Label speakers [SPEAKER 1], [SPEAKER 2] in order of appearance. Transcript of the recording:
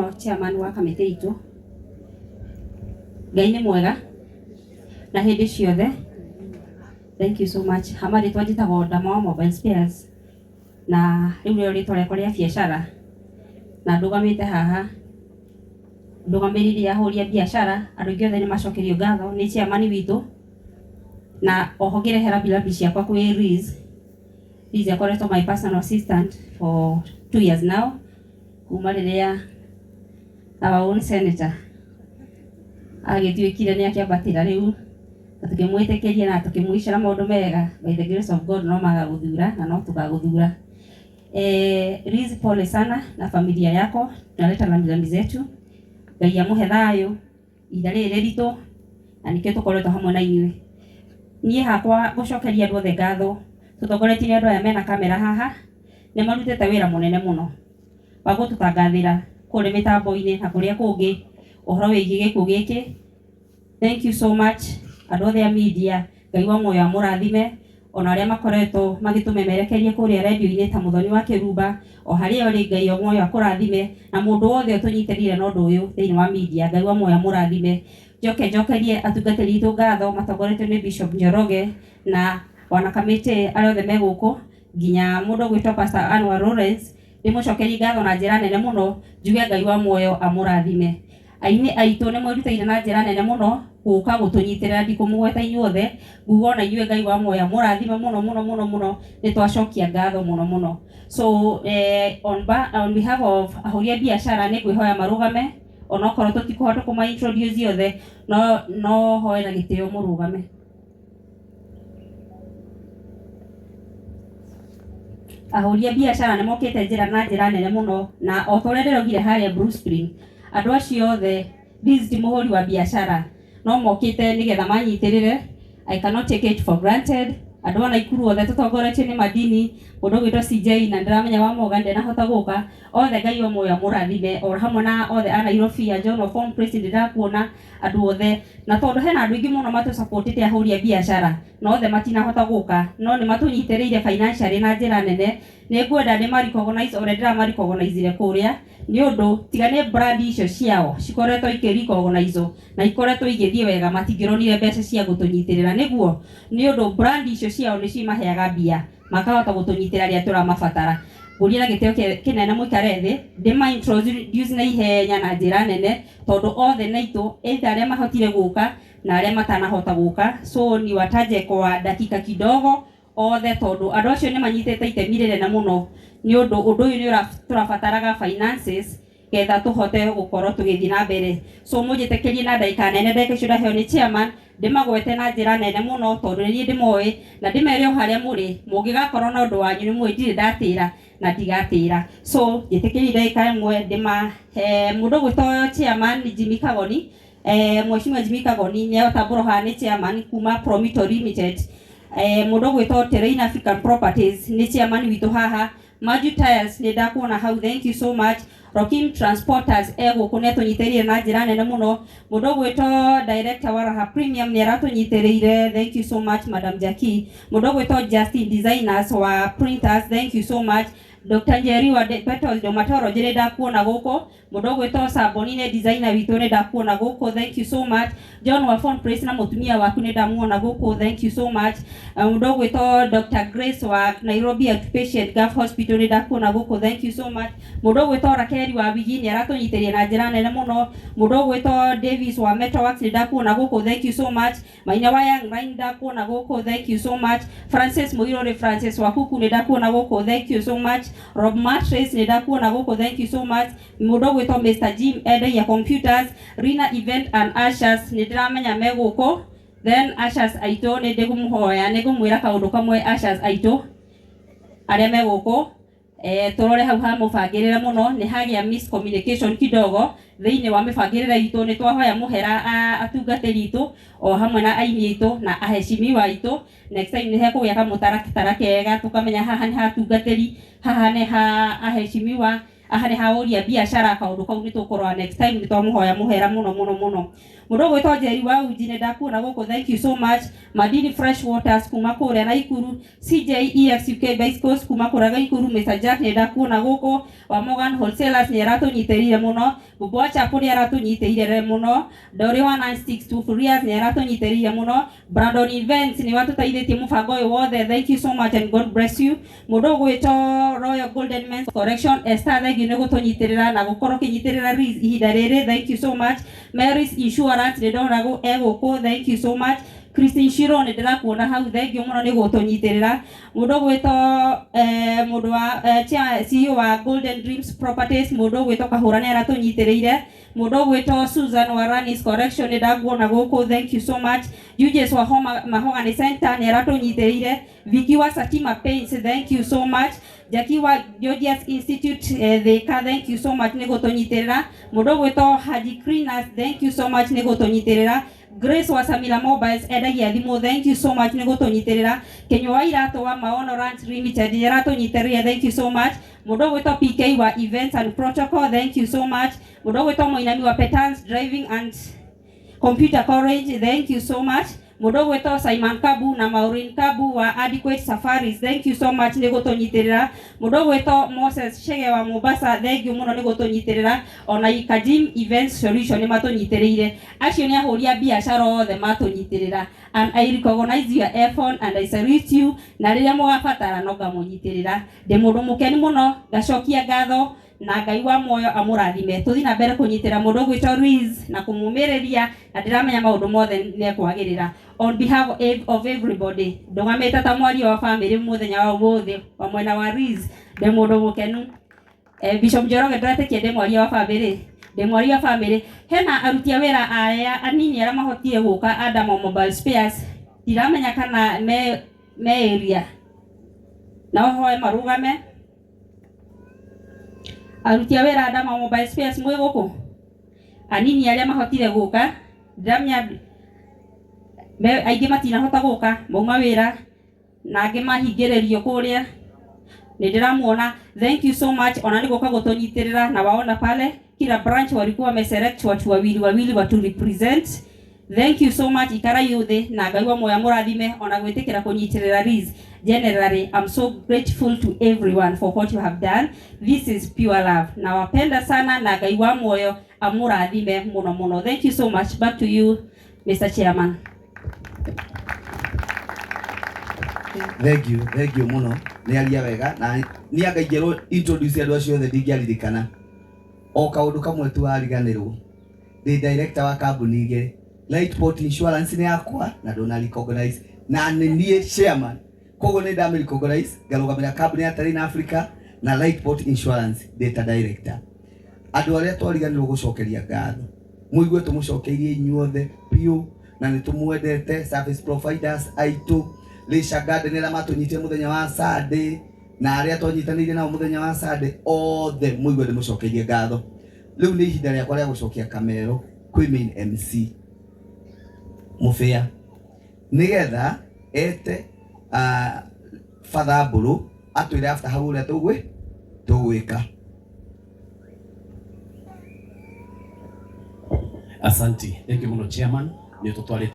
[SPEAKER 1] muno chairman wa kamiti itu. Ngai nĩ mwega na hindi ciothe. Thank you so much. Hamadi twajitagwo Ndama Mobile Spares na riu rĩo rĩtwa rĩakwa rĩa biacara na ndugamite haha ndugamĩrĩire ahũri a biacara andũ aingĩ othe nĩ macokerio ngatho nĩ chairman witũ na oho ngĩrehera bilabi ciakwa kwĩ Liz akoretwo my personal assistant for 2 years now kuma rĩrĩa our own senator agĩtuĩkire nĩ akĩambatĩra rĩu na tukimwĩtĩkĩria na tukimwicira maũndũ mega by the grace of God no magagũthura na no tũgagũthura. Liz, pole sana na familia yako, tunaleta rambirambi zetu. Ngai amũhe thayũ ihinda rĩrĩ rĩritũ na nĩkĩo tũkoretwo hamwe na inyuĩ. Niĩ hakwa gũcokeria andũ othe ngatho tũtongoretie nĩ andũ aya mena kamera haha nĩ marutĩte wĩra mũnene mũno wa gũtũtangathĩra kũrĩ mĩtambo-inĩ na kũrĩa kũngĩ ũhoro wĩgiĩ gĩkuũ gĩkĩ. Thank you so much andũ othe a media, Ngai wa muoyo amũrathime, ona arĩa makoretwo magĩtũmemerekeria kũrĩa radio-inĩ ta Mũthoni wa Kĩrumba, o harĩa ũrĩ Ngai wa muoyo akũrathime, na mũndũ wothe ũtũnyitĩrĩire na ũndũ ũyũ thĩinĩ wa media, Ngai wa muoyo amũrathime. Njokerie atungatĩri aitũ ngatho matongoretio nĩ Bishop Njoroge na wana kamĩtĩ arĩa othe me gũkũ, nginya mũndũ gwĩtwo Pastor Anwar Lawrence, ndĩmũcokerie ngatho na njĩra nene mũno, njuge Ngai wa muoyo amũrathime. Aini aitũ nĩ mwĩrutĩire na njĩra nene mũno gũka gũtũnyitĩrĩra, ndikũmũgweta inyuothe, nguga na inyuĩ Ngai wa muoyo amũrathime mũno, nĩ twacokia ngatho mũno. So on behalf of ahũri a biacara nĩ ngwĩhoya marũgame, onokorwo tũtikũhota kũma introduce othe, no hoe na gĩtĩo mũrũgame. Ahũri a biacara nĩ mokĩte na njĩra nene mũno, na o ta ũrĩa ndĩraugire harĩa Bruce Spring, andũ acio othe Liz ti mũhũri wa biacara, no mokĩte nĩgetha manyitĩrĩre. I cannot take it for granted. Andũ a Naikuru othe tũtongoretio nĩ Madini, mũndũ gwĩtwo CJ na ndĩramenya wa Morgan ndanahota gũka, othe Ngai wa muoyo amũrathime, o hamwe na othe a Nairobi, a John of Form President ndakuona andũ othe, na tondũ hena andũ aingĩ mũno matũ-support-ĩte ahũri a biacara na othe matinahota gũka, no nĩ matũnyitĩrĩire financially na njĩra nene. Nĩ ngwenda ndĩma-recognize o ũrĩa ndĩrama-recognize kũrĩa, nĩ ũndũ tiga nĩ brand icio ciao cikoretwo ikĩ-recognize na ikoretwo igĩthiĩ wega, matingĩronire mbeca cia gũtũnyitĩrĩra, nĩguo nĩ ũndũ brand icio ciao nĩ cimaheaga mbia makahota gũtũnyitĩrĩra rĩrĩa tũramabatara. Ngũria na gĩtĩo kĩnene mũikare thĩ ndĩma-introduce na ihenya na njĩra nene, tondũ othe naitũ either arĩa mahotire gũka na arĩa matanahota gũka, so niwataje kwa dakika kidogo othe, tondũ andũ acio nĩ manyitĩte itemi rĩnene mũno, nĩ ũndũ ũndũ ũyũ nĩ tũrabataraga finances getha tũhote gũkorwo tũgĩthiĩ na mbere. So mũnjĩtĩkĩrie na ndagĩka nene, ndagĩka icio ndaheo nĩ chairman, ndĩmagwete na njĩra nene mũno tondũ nĩ niĩ ndĩmoĩ, na ndĩmere o harĩa mũrĩ mũngĩgakorwo na ũndũ wanyu nĩ mũĩ ndirĩ ndatĩra na ndigatĩra. So njĩtĩkĩrie ndagĩka ĩmwe ndĩmahe mũndũ gwĩtwo chairman Jimmy Kagoni. Mheshimiwa Jimmy Kagoni nĩ atambũrwo haha nĩ chairman kuma Promito Limited. Mũndũ gwĩtwo Terrain African Properties nĩ chairman witũ haha. Maju Tires nĩ ndakuona hau, thank you so much. Rokim Transporters gũkũ nĩ atũnyitĩrĩire na njĩra nene mũno. Mũndũ gwĩtwo Director wa Raha Premium nĩ aratũnyitĩrĩire, thank you so much Madam Jackie. Mũndũ gwĩtwo Justin Designers wa Printers, thank you so much. Dr. Njeri wa Petals Dermatology nĩ ndakuona gũkũ. Mũndũ gwĩtwo Saboni nĩ designer witũ nĩ ndakuona gũkũ, thank you so much. John wa Phone Press na mũtumia waku nĩ ndamuona gũkũ, thank you so much. Mũndũ gwĩtwo Dr. Grace wa Nairobi Outpatient Gulf Hospital nĩ ndakuona gũkũ, thank you so much. Mũndũ gwĩtwo Rakeri wa Wigi nĩ aratũnyitĩrĩire na njĩra nene mũno. Mũndũ gwĩtwo Davis wa Metalworks nĩ ndakuona gũkũ, thank you so much. Maina wa Young Line ndakuona gũkũ, thank you so much. Francis Muirore Francis wa Kuku nĩ ndakuona gũkũ, thank you so much. Rob Mattress nĩ ndakuona gũkũ, thank you so much. Mũndũ gwĩtwo Mr. Jim endagia computers. Rina Event and Ushers nĩ ndĩramenya me gũkũ. Then Ushers aitũ nĩ ndĩkũmũhoya nĩ ngũmwĩra kaũndũ kamwe Ushers aitũ arĩa me gũkũ. Tũrore hau ha mũbangĩrĩre mũno, nĩ hagĩa miscommunication kidogo thĩinĩ wa mĩbangĩrĩre itũ. Nĩ twahoya mũhera atungatĩri itũ o hamwe na aini itũ na aheshimiwa itũ. Next time nĩ hekũgĩa kamũtaratara kega tũkamenya haha nĩ ha atungatĩri, haha nĩ ha aheshimiwa, ahari hauria biashara kaundu kau nitukorwa next time nitwamuhoya muhera muno mundu gwitwa Njeri wa Ujine ndakuona guku. Thank you so much. Madini Fresh Waters kuma kuria na Ikuru, CJEX UK Bicycles kuma kuraga Ikuru, Mr Jack ndakuona guku, wa Morgan Wholesalers ni ratunyiterire muno, Bubwa Chapuri ratunyiterire muno, Dori 1962 Furias ni ratunyiterire muno, Brandon Events ni watu taithĩtie mubango uyu wothe. Thank you so much and God bless you. Mundu gwitwa Royal Golden Men's Correction Esther, thank you ni gutunyitirira na gukorwo kinyitirira ihinda riri. Thank you so much. Mary's Insurance ni ndona guku. Thank you so much. Christine Shiro ni ndirakuona hau. Thank you muno ni gutunyitirira. Mundu gwitwa mundu wa CEO wa Golden Dreams Properties, mundu gwitwa Kahura ni aratunyitirire. Mundu gwitwa Susan wa Ranis Correction ni ndakuona guku. Thank you so much. Jujes wa Mahogany Center ni aratunyitirire. Vicky wa Satima Paints, thank you so much. Jackie wa Georgia's Institute thank you so much ni gutunyitirira. Mundu gwitwa Haji Cleaners, thank you so much ni gutunyitirira. Grace wa Samila Mobiles endagia thimu, thank you so much ni gutunyitirira. Kenyo wa Irato wa Maono Ranch Limited ni aratunyitirira, thank you so much. Mundu gwitwa PK wa Events and Protocol, thank you so much. Mundu gwitwa Moinami wa Petans Driving and Computer College, thank you so much. Mundu gwitwa Simon Kabu na Maureen Kabu wa Adequate Safaris, thank you so much ni gutunyitirira. Mundu gwitwa Moses Chege wa Mombasa, thank you muno ni gutunyitirira. Ona Ikajim Events Solution ni matunyitirire. Acio ni ahuria biashara othe matunyitirira. And I recognize your effort and I salute you. Na riria mugabatara no ngamunyitirira. Ndi mundu mukeni muno, ngacokia ngatho na Ngai wa moyo amurathime. Tuthi na mbere kunyitira mundu gwitwa Ruiz na kumumiriria na ndiramenya maundu mothe ni kwagirira. On behalf of everybody, ndungamita ta mwari wa family muthenya wa umuthi wa mwena wa Ruiz, ndi mundu mukenu. Bishop Njoroge ndiratekia ndi mwari wa family, ndi mwari wa family. Hena aruti a wira aya anini ara mahotire guka Adamo Mobile Spares, ndiramenya kana me area na hoye marugame. Aruti a wira Adamo Mobile Spares mwe guku anini aria mahotire guka, ndiramenya aingĩ matinahota guka mauma wira na angĩ mahingĩrĩrio kuria. Ni ndiramuona, thank you so much. Ona niguka gutunyitirira na waona pale kila branch walikuwa wameselect watu wawili watu represent. Thank you so much. Ikara yothe na Ngai wa moyo amurathime ona gwitikira kunyitirira Riz. Generally, I'm so grateful to everyone for what you have done. This is pure love. Na wapenda sana na Ngai wa moyo amurathime muno. Thank you so much. Back to you, Mr. Chairman.
[SPEAKER 2] Thank you muno. Ni aria wega na ni angaigero introduce andu acio othe ndingiaririkana. O kaundu kamwe tu ariganirwo. Ndi director wa company ige Lightport Insurance ni yakwa na ndona recognize na nie chairman. Kogo ni ndame recognize ngarugamira company ya Tarina Africa na Lightport Insurance data director. Andu aria twariganirwo gucokeria ngatho. Muigue tumucokeirie inyuothe piu na nitumwendete service providers aitu Lisha Garden ela matunyitie muthenya wa Sunday na aria twanyitanire na muthenya wa Sunday othe muigue ndimucokeirie ngatho. Riu ni ihinda riakwa ria gucokia kamero kwi main MC Mufia nigetha ete Father Mburu atwire after hau uria tugwika.
[SPEAKER 3] Asante. Thank you muno chairman. Ni tutware